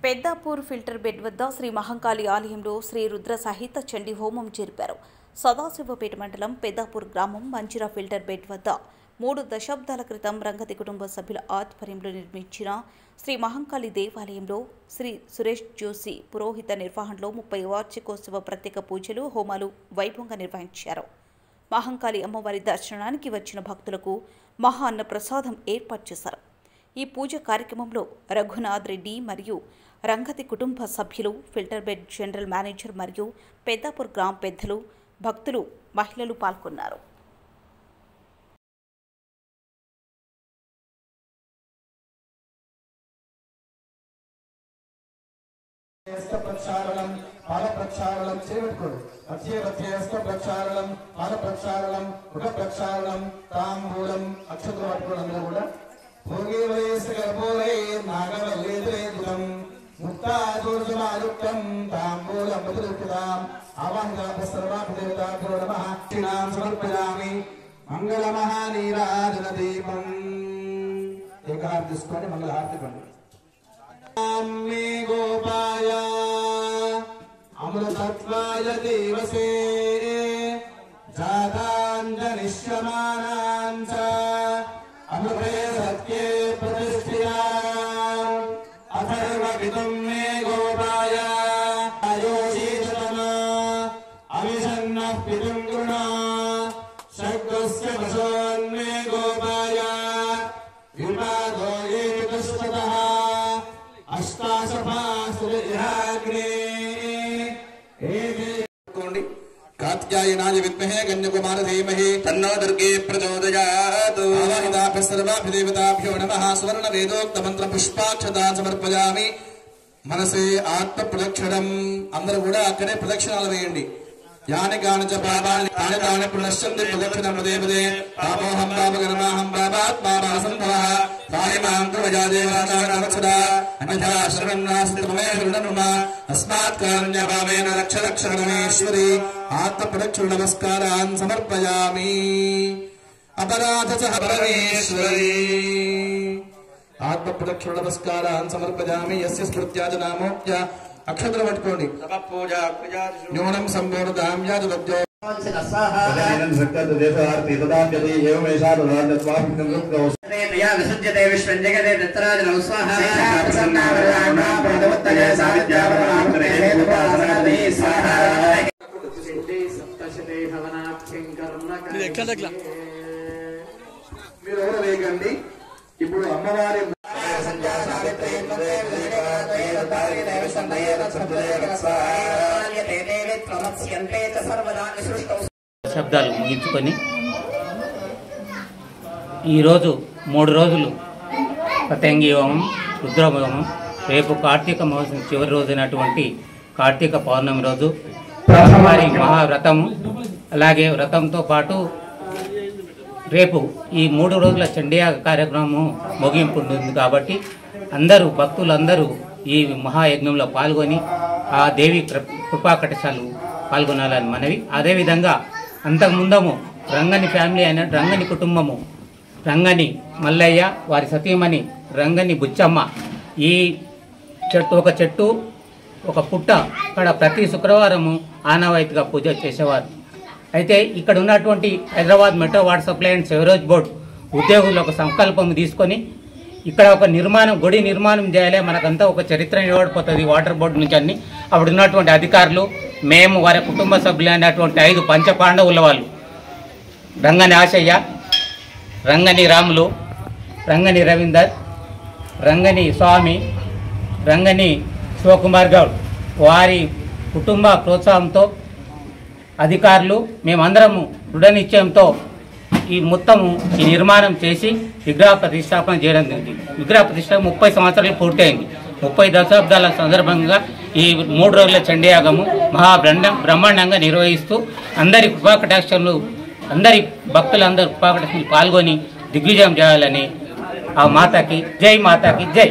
Peddapur filter bed వద్ద శ్రీ మహంకాళి ఆలయంలో శ్రీ రుద్ర సహిత చండీ హోమం జరిపారు. సదాశివపేట మండలం పెద్దాపూర్ గ్రామం మంచిరా ఫిల్టర్ బెడ్ వద్ద 3 దశాబ్దాల క్రితం రంగతి కుటుంబ సభ్యుల ఆధ్వర్యంలో నిర్మించిన శ్రీ మహంకాళి దేవాలయంలో శ్రీ సురేష్ జోషి పురోహిత నిర్వహణలో 30వ వార్షికోత్సవ ప్రత్యేక పూజలు, హోమాలు వైభవంగా నిర్వహించారు. మహంకాళి అమ్మవారి దర్శనానికి వచ్చిన భక్తులకు మహా అన్న ప్రసాదం ఏర్పాటు చేశారు. ఈ పూజ కార్యక్రమంలో రఘునాథ్ రెడ్డి మరియు రంగతి కుటుంబ సభ్యులు, ఫిల్టర్ బెడ్ జనరల్ మేనేజర్ మరియు పెద్దాపూర్ గ్రామ పెద్దలు, భక్తులు, మహిళలు పాల్గొన్నారు. ప్రక్షాళనం పాద ప్రక్షాళనం చేయబడుకోడు. అక్షయ ప్రక్షాళనం పాద ప్రక్షాళనం ముఖ ప్రక్షాళనం తాంబూలం అక్షతలు పట్టుకోవడం అందరూ కూడా భోగే వయస్కర్పూరే నాగవల్లేదురేదులం ముక్తాదూర్జమాయుక్తం తాంబూలం మధురుక్తాం ఆవాహిత సర్వాభిదేవతాభ్యో నమః క్షీణాం సమర్పయామి. మంగళమహానీరాజన దీపం ఏకహారతి తీసుకొని మంగళహారతి పండి. మే గోపాయ అమృతత్వాయ దేవసే జాతాంజనిష్యమానాంచ అమృతే సత్యే ప్రతిష్ఠియా అథర్వవితం మే గోపాయ ఆయోషీషతమా అవిషన్నః పితుం గృణా శక్రస్య వశోన్మే గోపాయ విపాదో ఏకస్తతః కాత్యాయనాయ విద్మహే కన్యకుమార ధీమహి తన్నో దుర్గే ప్రచోదయాత్. ఆవాహితాభ్యః సర్వాభిదేవతాభ్యో నమః. సువర్ణ వేదోక్త మంత్ర పుష్పాక్షతాన్ సమర్పయామి. మనసే ఆత్మ ప్రదక్షిణం. అందరూ కూడా అక్కడే ప్రదక్షిణాలు వేయండి. యాని కాని చ పాపాని తాని తాని పునశ్చంతి ప్రదక్షిణం పదే పదే. పాపోహం పాపకర్మాహం పాపాత్మా మానసంభవః తాని మాం కృపయాదేవానారక్షద అన్యథా శరణం నాస్తి మమే శరణం మమ అస్మాత్ కారుణ్యభావేన రక్ష రక్ష రమేశ్వరి. ఆత్మ ప్రదక్షిణ నమస్కారాన్ సమర్పయామి. అపరాధ సహ పరమేశ్వరి. ఆత్మ ప్రదక్షిణ నమస్కారాన్ సమర్పయామి. యస్య స్మృత్యాచ నామోక్త్య అక్షతలు పట్టుకోండి. న్యూనం సంపూర్ణతాం యాదవద్యో మీరు ఎవరు వేయకండి. ఇప్పుడు అమ్మవారి శబ్దాలు ముగించుకొని ఈరోజు 3 రోజులు పతంగి హోమం, రుద్రహోమం, రేపు కార్తీక మాసం చివరి రోజైనటువంటి కార్తీక పౌర్ణమి రోజు అమ్మవారి మహావ్రతము, అలాగే వ్రతంతో పాటు రేపు ఈ 3 రోజుల చండీయాగ కార్యక్రమం ముగింపు ఉంటుంది. కాబట్టి అందరూ భక్తులందరూ ఈ మహాయజ్ఞంలో పాల్గొని ఆ దేవి కృపాకటాక్షాలు పాల్గొనాలని మనవి. అదేవిధంగా అంతకుముందము రంగని ఫ్యామిలీ అయిన రంగని కుటుంబము, రంగని మల్లయ్య, వారి సతీమణి రంగని బుచ్చమ్మ, ఈ ఒక చెట్టు ఒక పుట్ట అక్కడ ప్రతి శుక్రవారము ఆనవాయితీగా పూజ చేసేవారు. అయితే ఇక్కడ ఉన్నటువంటి Hyderabad metro water supply and sewerage board ఉద్యోగులు ఒక సంకల్పం తీసుకొని ఇక్కడ ఒక గుడి నిర్మాణం చేయాలి, మనకంతా ఒక చరిత్ర నిలబడిపోతుంది వాటర్ బోర్డు నుంచి అన్ని. అప్పుడు ఉన్నటువంటి అధికారులు, మేము, వారి కుటుంబ సభ్యులు అనేటువంటి 5 పంచపాండవుల వాళ్ళు, రంగని ఆశయ్య, రంగని రాములు, రంగని రవీందర్, రంగని స్వామి, రంగని శివకుమార్ గౌడ్, వారి కుటుంబ ప్రోత్సాహంతో అధికారులు మేమందరము దృఢ నిశ్చయంతో ఈ మొత్తము ఈ నిర్మాణం చేసి విగ్రహ ప్రతిష్టాపన చేయడం జరిగింది. విగ్రహ ప్రతిష్టాపన 30 సంవత్సరాలు పూర్తయింది. 30 దశాబ్దాల సందర్భంగా ఈ 3 రోజుల చండీయాగము బ్రహ్మాండంగా నిర్వహిస్తూ అందరి కృపాకటాక్షలు, అందరి భక్తులందరూ కృపాకటాక్షలు పాల్గొని దిగ్విజయం చేయాలని ఆ మాతాకి జై, మాతాకి జై.